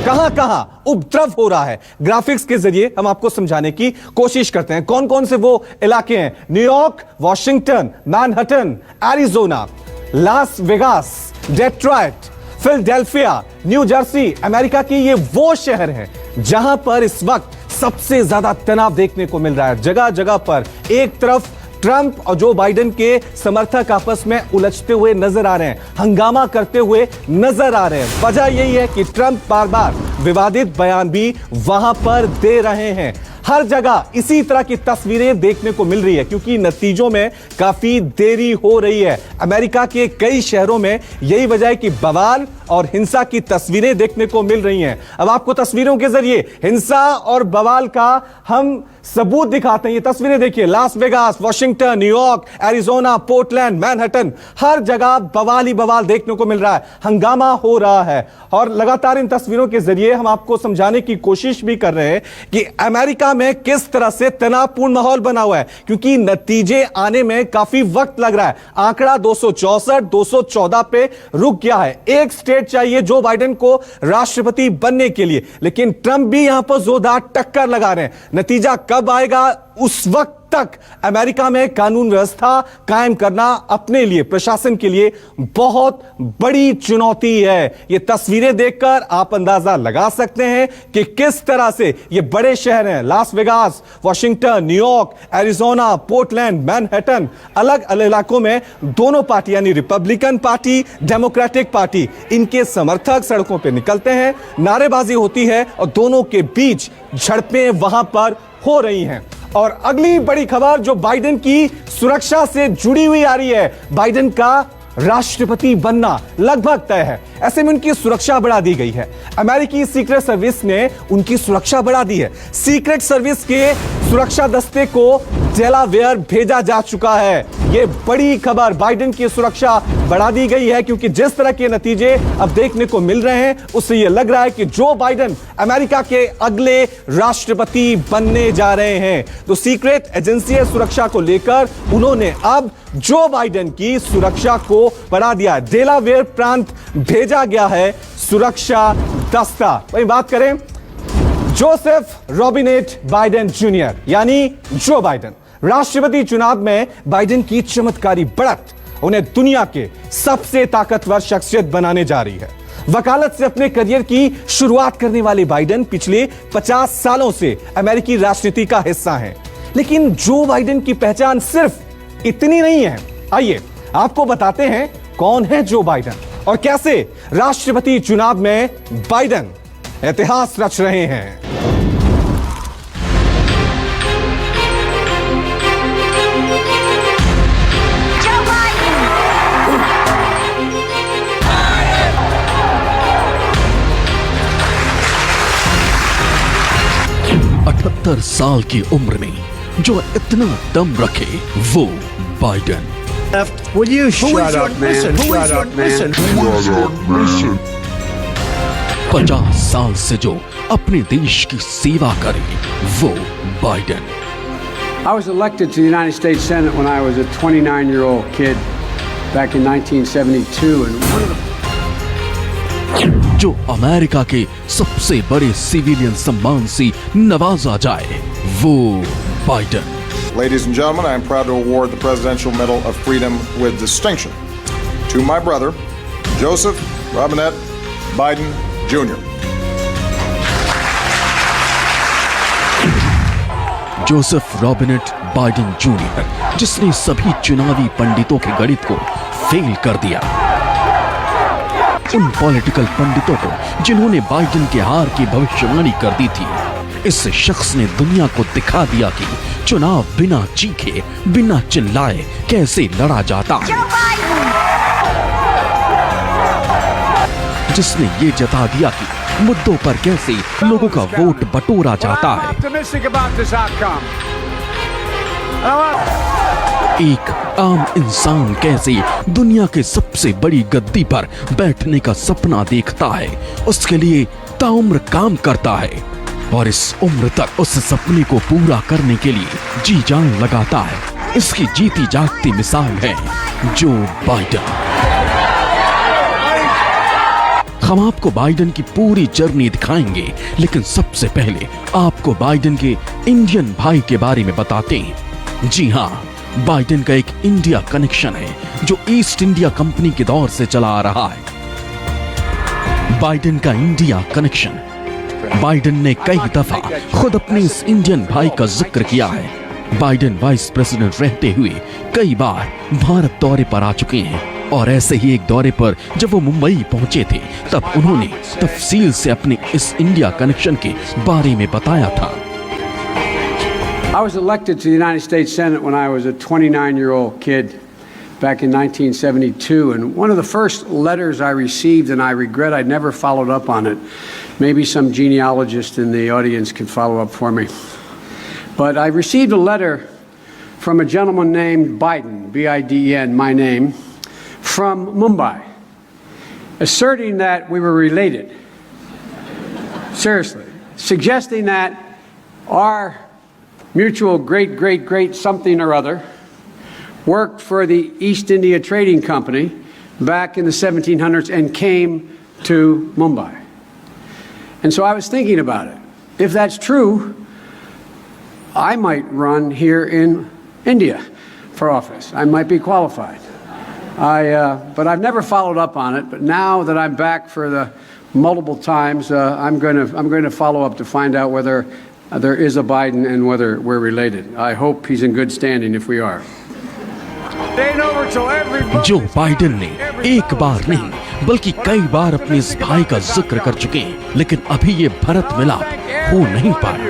कहां कहां उपद्रव हो रहा है, ग्राफिक्स के जरिए हम आपको समझाने की कोशिश करते हैं। कौन कौन से वो इलाके हैं? New York, Washington, Manhattan, Arizona, Las Vegas, Detroit, Philadelphia, new Jersey. America की ये वो शहर है जहां पर इस वक्त सबसे ज्यादा तनाव देखने को मिल रहा है। जगह जगह पर एक तरफ ट्रंप और जो बाइडेन के समर्थक आपस में उलझते हुए नजर आ रहे हैं, हंगामा करते हुए नजर आ रहे हैं। वजह यही है कि ट्रंप बार बार विवादित बयान भी वहां पर दे रहे हैं। हर जगह इसी तरह की तस्वीरें देखने को मिल रही है क्योंकि नतीजों में काफी देरी हो रही है। अमेरिका के कई शहरों में यही वजह है कि बवाल और हिंसा की तस्वीरें देखने को मिल रही हैं। अब आपको तस्वीरों के जरिए हिंसा और बवाल का हम सबूत दिखाते हैं। ये तस्वीरें देखिए, Las Vegas, Washington, New York, Arizona, Portland, Manhattan, हर जगह बवाल ही बवाल देखने को मिल रहा है, हंगामा हो रहा है। और लगातार इन तस्वीरों के जरिए हम आपको समझाने की कोशिश भी कर रहे हैं कि अमेरिका में किस तरह से तनावपूर्ण माहौल बना हुआ है क्योंकि नतीजे आने में काफी वक्त लग रहा है। आंकड़ा 264, 214 पे रुक गया है। एक स्टेट चाहिए जो बाइडेन को राष्ट्रपति बनने के लिए, लेकिन ट्रंप भी यहां पर जोरदार टक्कर लगा रहे हैं। नतीजा कब आएगा उस वक्त तक अमेरिका में कानून व्यवस्था कायम करना अपने लिए, प्रशासन के लिए बहुत बड़ी चुनौती है। ये तस्वीरें देखकर आप अंदाजा लगा सकते हैं कि किस तरह से ये बड़े शहर हैं, लास Vegas, Washington, New York, Arizona, Portland, Manhattan, अलग अलग इलाकों में दोनों पार्टी यानी रिपब्लिकन पार्टी, डेमोक्रेटिक पार्टी, इनके समर्थक सड़कों पर निकलते हैं, नारेबाजी होती है और दोनों के बीच झड़पें वहां पर हो रही हैं। और अगली बड़ी खबर जो बाइडेन की सुरक्षा से जुड़ी हुई आ रही है, बाइडेन का राष्ट्रपति बनना लगभग तय है। ऐसे में उनकी सुरक्षा बढ़ा दी गई है। अमेरिकी सीक्रेट सर्विस ने उनकी सुरक्षा बढ़ा दी है। सीक्रेट सर्विस के सुरक्षा दस्ते को डेलावेयर भेजा जा चुका है। यह बड़ी खबर, बाइडेन की सुरक्षा बढ़ा दी गई है क्योंकि जिस तरह के नतीजे अब देखने को मिल रहे हैं उससे यह लग रहा है कि जो बाइडेन अमेरिका के अगले राष्ट्रपति बनने जा रहे हैं। तो सीक्रेट एजेंसी सुरक्षा को लेकर उन्होंने अब जो बाइडेन की सुरक्षा को बढ़ा दिया। डेलावेयर प्रांत भेजा गया है सुरक्षा दस्ता। वहीं बात करें जोसेफ रॉबिनेट बाइडेन जूनियर यानी जो बाइडेन, राष्ट्रपति चुनाव में बाइडेन की चमत्कारी बढ़त उन्हें दुनिया के सबसे ताकतवर शख्सियत बनाने जा रही है। वकालत से अपने करियर की शुरुआत करने वाले बाइडेन पिछले 50 सालों से अमेरिकी राजनीति का हिस्सा हैं। लेकिन जो बाइडेन की पहचान सिर्फ इतनी नहीं है। आइए आपको बताते हैं कौन है जो बाइडेन और कैसे राष्ट्रपति चुनाव में बाइडेन इतिहास रच रहे हैं। साल की उम्र में जो इतना दम रखे वो Biden. Will you shut up, man? Shut up, man. 50 साल से जो अपने देश की सेवा करे वो Biden. I was elected to the United States Senate when I was a 29-year-old kid back in 1972 and one of the जो अमेरिका के सबसे बड़े सिविलियन सम्मान से नवाजा जाए वो Biden. Ladies and gentlemen, I am proud to award the Presidential Medal of Freedom with distinction to my brother, Joseph Robinette Biden Jr. Joseph Robinette Biden junior, जिसने सभी चुनावी पंडितों के गणित को फेल कर दिया। उन पॉलिटिकल पंडितों को जिन्होंने बाइडेन के हार की भविष्यवाणी कर दी थी। इस शख्स ने दुनिया को दिखा दिया कि चुनाव बिना चीखे, बिना चिल्लाए कैसे लड़ा जाता है। जिसने ये जता दिया कि मुद्दों पर कैसे लोगों का वोट बटोरा जाता है। एक आम इंसान कैसे दुनिया के सबसे बड़ी गद्दी पर बैठने का सपना देखता है, उसके लिए ताउम्र काम करता है और इस उम्र तक उस सपने को पूरा करने के लिए जी जान लगाता है। इसकी जीती जागती मिसाल है जो बाइडेन। हम आपको बाइडेन की पूरी जर्नी दिखाएंगे, लेकिन सबसे पहले आपको बाइडेन के इंडियन भाई के बारे में बताते हैं। जी हां, बाइडेन का एक इंडिया कनेक्शन है जो ईस्ट इंडिया कंपनी के दौर से चला आ रहा है। बाइडेन का इंडिया कनेक्शन। बाइडेन ने कई दफा खुद अपने इस इंडियन भाई का जिक्र किया है। बाइडेन वाइस प्रेसिडेंट रहते हुए कई बार भारत दौरे पर आ चुके हैं, और ऐसे ही एक दौरे पर जब वो मुंबई पहुंचे थे तब उन्होंने तफसील से अपने इस इंडिया कनेक्शन के बारे में बताया था। I was elected to the United States Senate when I was a 29-year-old kid back in 1972, and one of the first letters I received, and I regret I never followed up on it. Maybe some genealogist in the audience could follow up for me. But I received a letter from a gentleman named Biden, B-I-D-E-N, my name, from Mumbai, asserting that we were related. Seriously. Suggesting that our mutual great something or other worked for the East India Trading Company back in the 1700s and came to Mumbai. And so I was thinking about it. If that's true, I might run here in India for office. I might be qualified. But I've never followed up on it. But now that I'm back for the multiple times, I'm going to follow up to find out whether there is a Biden and whether we're related. I hope he's in good standing if we are. Joe Biden ने एक बार नहीं बल्कि कई बार अपने इस भाई का जिक्र कर चुके हैं, लेकिन अभी ये भरत मिलाप हो नहीं पाया।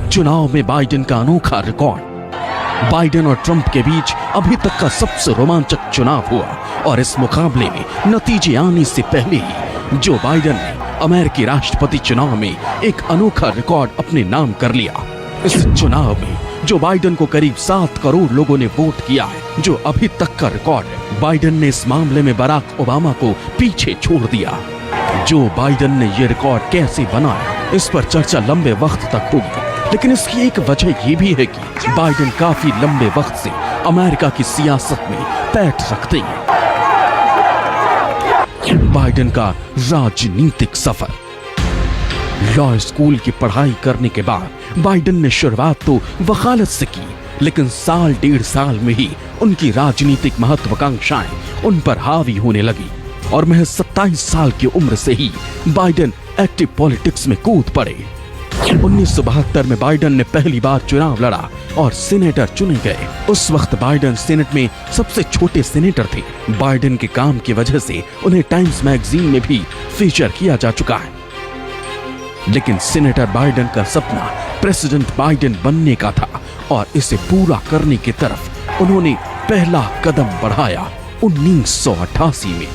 चुनाव में बाइडेन का अनोखा रिकॉर्ड। बाइडेन और ट्रंप के बीच अभी तक का सबसे रोमांचक चुनाव हुआ, और इस मुकाबले में नतीजे आने से पहले ही जो बाइडेन ने अमेरिकी राष्ट्रपति चुनाव में एक अनोखा रिकॉर्ड अपने नाम कर लिया। इस चुनाव में जो बाइडेन को करीब 7 करोड़ लोगों ने वोट किया है, जो अभी तक का रिकॉर्ड है। बाइडेन ने इस मामले में बराक ओबामा को पीछे छोड़ दिया। जो बाइडेन ने यह रिकॉर्ड कैसे बनाया, इस पर चर्चा लंबे वक्त तक होगी, लेकिन इसकी एक वजह यह भी है कि बाइडेन काफी लंबे वक्त से अमेरिका की सियासत में पैठ रखते हैं। बाइडेन का राजनीतिक सफर। लॉ स्कूल की पढ़ाई करने के बाद बाइडेन ने शुरुआत तो वकालत से की, लेकिन साल 1.5 साल में ही उनकी राजनीतिक महत्वाकांक्षाएं उन पर हावी होने लगी, और महज 27 साल की उम्र से ही बाइडेन एक्टिव पॉलिटिक्स में कूद पड़े। 1972 में बाइडेन ने पहली बार चुनाव लड़ा और सीनेटर चुने गए। उस वक्त बाइडेन सीनेट में सबसे छोटे सीनेटर थे। बाइडेन के काम की वजह से उन्हें टाइम्स मैगजीन में भी फीचर किया जा चुका है। लेकिन सीनेटर बाइडेन का सपना प्रेसिडेंट बाइडेन बनने का था, और इसे पूरा करने की तरफ उन्होंने पहला कदम बढ़ाया 1988 में।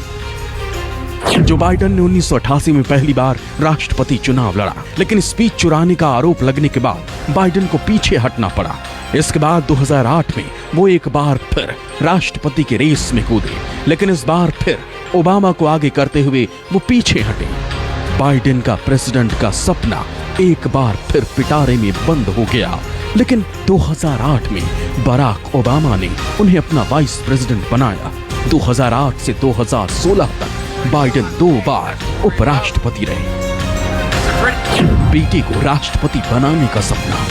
जो बाइडेन ने 1988 में पहली बार राष्ट्रपति चुनाव लड़ा, लेकिन स्पीच चुराने का आरोप लगने के बाद बाइडेन को पीछे हटना पड़ा। इसके बाद 2008 में वो एक बार फिर राष्ट्रपति के रेस में कूदे, लेकिन इस बार फिर ओबामा को आगे करते हुए वो पीछे हटे। बाइडेन का प्रेसिडेंट का सपना एक बार फिर पिटारे में बंद हो गया, लेकिन 2008 में बराक ओबामा ने उन्हें अपना वाइस प्रेसिडेंट बनाया। 2008 से 2016 तक बाइडेन 2 बार उपराष्ट्रपति रहे। बेटे को राष्ट्रपति बनाने का सपना।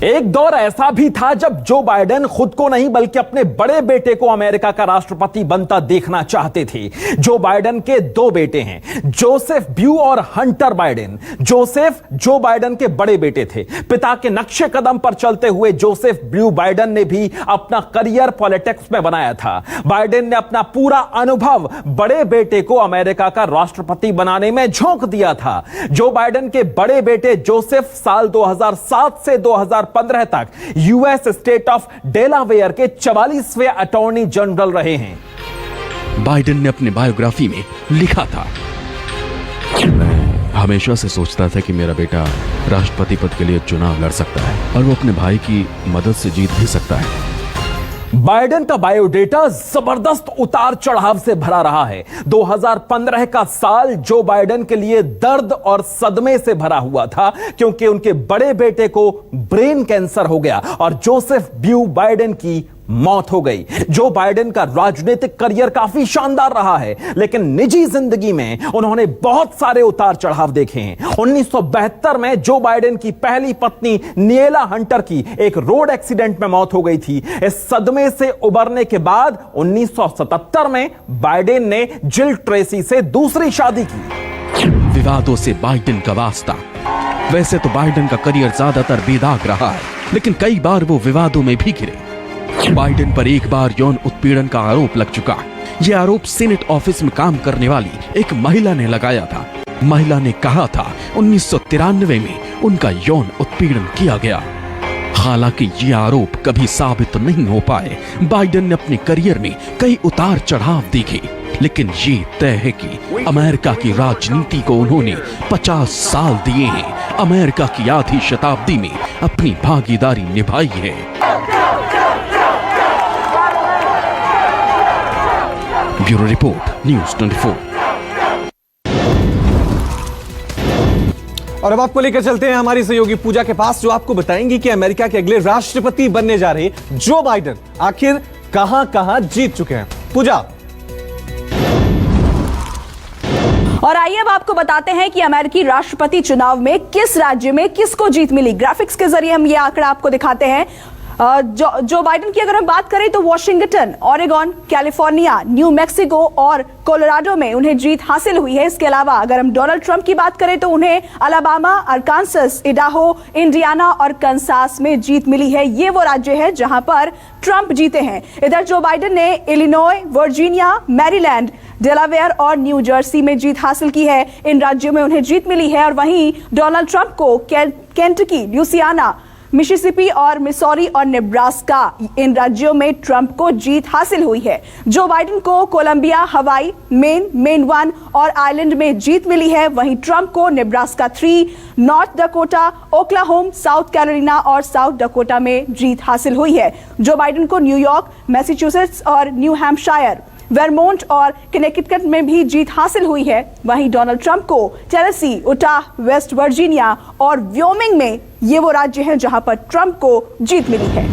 एक दौर ऐसा भी था जब जो बाइडेन खुद को नहीं बल्कि अपने बड़े बेटे को अमेरिका का राष्ट्रपति बनता देखना चाहते थे। जो बाइडेन के 2 बेटे हैं, जोसेफ ब्यू और Hunter Biden. Joseph Joe Biden के बड़े बेटे थे। पिता के नक्शे कदम पर चलते हुए जोसेफ ब्यू बाइडेन ने भी अपना करियर पॉलिटिक्स में बनाया था। बाइडेन ने अपना पूरा अनुभव बड़े बेटे को अमेरिका का राष्ट्रपति बनाने में झोंक दिया था। जो बाइडेन के बड़े बेटे जोसेफ साल 2007 से 2015 तक यूएस स्टेट ऑफ डेलावेयर के 44वें अटॉर्नी जनरल रहे हैं। बाइडेन ने अपनी बायोग्राफी में लिखा था, मैं हमेशा से सोचता था कि मेरा बेटा राष्ट्रपति पद के लिए चुनाव लड़ सकता है और वो अपने भाई की मदद से जीत भी सकता है। बाइडेन का बायोडेटा जबरदस्त उतार चढ़ाव से भरा रहा है। 2015 का साल जो बाइडेन के लिए दर्द और सदमे से भरा हुआ था, क्योंकि उनके बड़े बेटे को ब्रेन कैंसर हो गया और जोसेफ ब्यू बाइडेन की मौत हो गई। जो बाइडेन का राजनीतिक करियर काफी शानदार रहा है, लेकिन निजी जिंदगी में उन्होंने बहुत सारे उतार चढ़ाव देखे हैं। 1972 में जो बाइडेन की पहली पत्नी निएला हंटर की एक रोड एक्सीडेंट में मौत हो गई थी। इस सदमे से उबरने के बाद 1977 में बाइडेन ने जिल ट्रेसी से दूसरी शादी की। विवादों से बाइडेन का वास्ता। वैसे तो बाइडेन का करियर ज्यादातर बेदाग रहा है, लेकिन कई बार वो विवादों में भी घिरे। बाइडेन पर एक बार यौन उत्पीड़न का आरोप लग चुका। यह आरोप सीनेट ऑफिस में काम करने वाली एक महिला ने लगाया था। महिला ने कहा था 1993 में उनका यौन उत्पीड़न किया गया। हालांकि ये आरोप कभी साबित नहीं हो पाए। बाइडेन ने अपने करियर में कई उतार चढ़ाव देखे, लेकिन ये तय है कि अमेरिका की राजनीति को उन्होंने 50 साल दिए हैं। अमेरिका की आधी शताब्दी में अपनी भागीदारी निभाई है। Bureau report, news 24। और अब आपको लेकर चलते हैं हमारी सहयोगी पूजा के पास, जो आपको बताएंगी कि अमेरिका के अगले राष्ट्रपति बनने जा रहे जो बाइडेन आखिर कहां जीत चुके हैं। पूजा। और आइए अब आपको बताते हैं कि अमेरिकी राष्ट्रपति चुनाव में किस राज्य में किसको जीत मिली। ग्राफिक्स के जरिए हम ये आंकड़ा आपको दिखाते हैं। जो बाइडेन की अगर हम बात करें तो Washington, Oregon, California, new Mexico और कोलोराडो में उन्हें जीत हासिल हुई है। इसके अलावा अगर हम डोनाल्ड ट्रंप की बात करें तो उन्हें अलाबामा, अरकानसस, इडाहो, इंडियाना और कंसास में जीत मिली है। ये वो राज्य है जहां पर ट्रंप जीते हैं। इधर जो बाइडेन ने इलिनॉय, वर्जीनिया, मैरीलैंड, डेलावेयर और न्यू जर्सी में जीत हासिल की है। इन राज्यों में उन्हें जीत मिली है। और वहीं डोनाल्ड ट्रंप को केंटकी, लुसियाना, मिसिसिपी और मिसौरी और नेब्रास्का, इन राज्यों में ट्रंप को जीत हासिल हुई है। जो बाइडेन को कोलंबिया, हवाई, मेन 1 और आइलैंड में जीत मिली है। वहीं ट्रंप को Nebraska 3, north Dakota, Oklahoma, south Carolina और साउथ डकोटा में जीत हासिल हुई है। जो बाइडेन को न्यूयॉर्क, मैसाचुसेट्स और न्यू हैम्पशायर, वेरमोंट और कनेक्टिकट में भी जीत हासिल हुई है। वहीं डोनाल्ड ट्रंप को टेनेसी, उटाह, वेस्ट वर्जीनिया और व्योमिंग में ये वो राज्य हैं जहां पर ट्रंप को जीत मिली है।